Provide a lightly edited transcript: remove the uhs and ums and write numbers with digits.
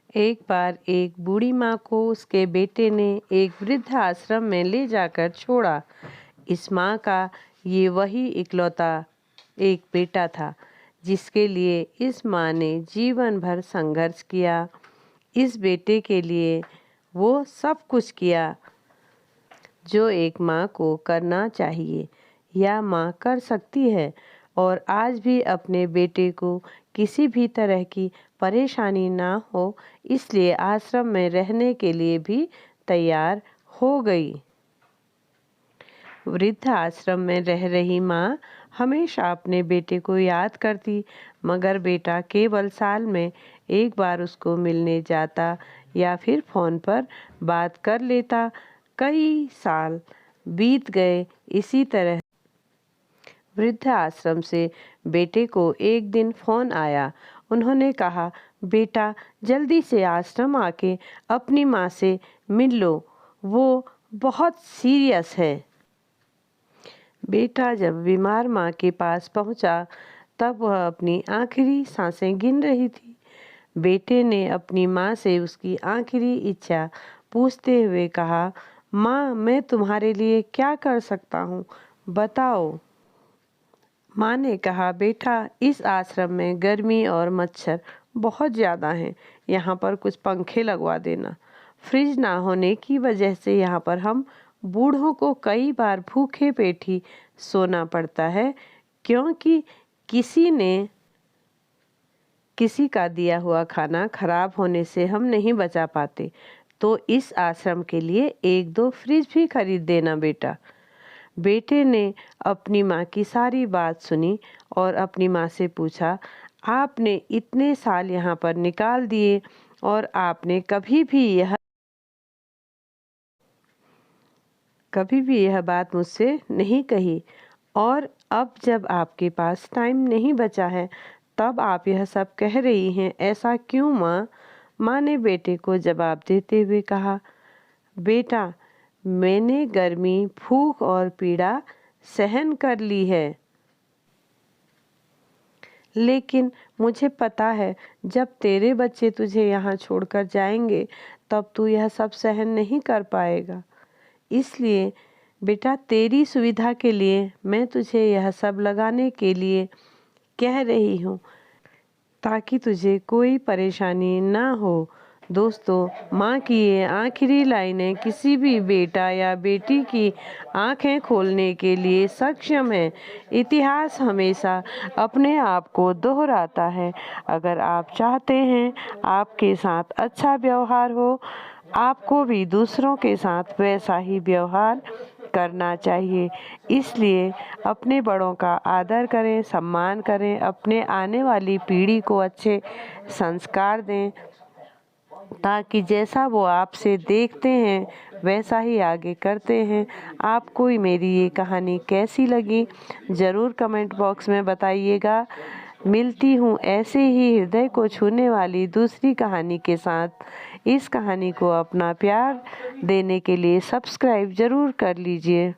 एक बार एक बूढ़ी माँ को उसके बेटे ने एक वृद्ध आश्रम में ले जाकर छोड़ा। इस माँ का ये वही इकलौता एक बेटा था जिसके लिए इस माँ ने जीवन भर संघर्ष किया। इस बेटे के लिए वो सब कुछ किया जो एक माँ को करना चाहिए या माँ कर सकती है, और आज भी अपने बेटे को किसी भी तरह की परेशानी ना हो इसलिए आश्रम में रहने के लिए भी तैयार हो गई। वृद्ध आश्रम में रह रही माँ हमेशा अपने बेटे को याद करती, मगर बेटा केवल साल में एक बार उसको मिलने जाता या फिर फ़ोन पर बात कर लेता। कई साल बीत गए इसी तरह। वृद्ध आश्रम से बेटे को एक दिन फ़ोन आया। उन्होंने कहा, बेटा जल्दी से आश्रम आके अपनी माँ से मिल लो, वो बहुत सीरियस है। बेटा जब बीमार माँ के पास पहुँचा तब वह अपनी आखिरी सांसें गिन रही थी। बेटे ने अपनी माँ से उसकी आखिरी इच्छा पूछते हुए कहा, माँ मैं तुम्हारे लिए क्या कर सकता हूँ, बताओ। माँ ने कहा, बेटा इस आश्रम में गर्मी और मच्छर बहुत ज़्यादा हैं, यहाँ पर कुछ पंखे लगवा देना। फ्रिज ना होने की वजह से यहाँ पर हम बूढ़ों को कई बार भूखे पेट ही सोना पड़ता है, क्योंकि किसी का दिया हुआ खाना खराब होने से हम नहीं बचा पाते। तो इस आश्रम के लिए एक दो फ्रिज भी खरीद देना बेटा। बेटे ने अपनी माँ की सारी बात सुनी और अपनी माँ से पूछा, आपने इतने साल यहाँ पर निकाल दिए और आपने कभी भी यह बात मुझसे नहीं कही, और अब जब आपके पास टाइम नहीं बचा है तब आप यह सब कह रही हैं, ऐसा क्यों माँ? माँ ने बेटे को जवाब देते हुए कहा, बेटा मैंने गर्मी, भूख और पीड़ा सहन कर ली है, लेकिन मुझे पता है जब तेरे बच्चे तुझे यहाँ छोड़कर जाएंगे तब तू यह सब सहन नहीं कर पाएगा। इसलिए बेटा तेरी सुविधा के लिए मैं तुझे यह सब लगाने के लिए कह रही हूँ, ताकि तुझे कोई परेशानी ना हो। दोस्तों, माँ की ये आखिरी लाइनें किसी भी बेटा या बेटी की आंखें खोलने के लिए सक्षम है। इतिहास हमेशा अपने आप को दोहराता है। अगर आप चाहते हैं आपके साथ अच्छा व्यवहार हो, आपको भी दूसरों के साथ वैसा ही व्यवहार करना चाहिए। इसलिए अपने बड़ों का आदर करें, सम्मान करें, अपने आने वाली पीढ़ी को अच्छे संस्कार दें, ताकि जैसा वो आपसे देखते हैं वैसा ही आगे करते हैं। आपको मेरी ये कहानी कैसी लगी ज़रूर कमेंट बॉक्स में बताइएगा। मिलती हूँ ऐसे ही हृदय को छूने वाली दूसरी कहानी के साथ। इस कहानी को अपना प्यार देने के लिए सब्सक्राइब ज़रूर कर लीजिए।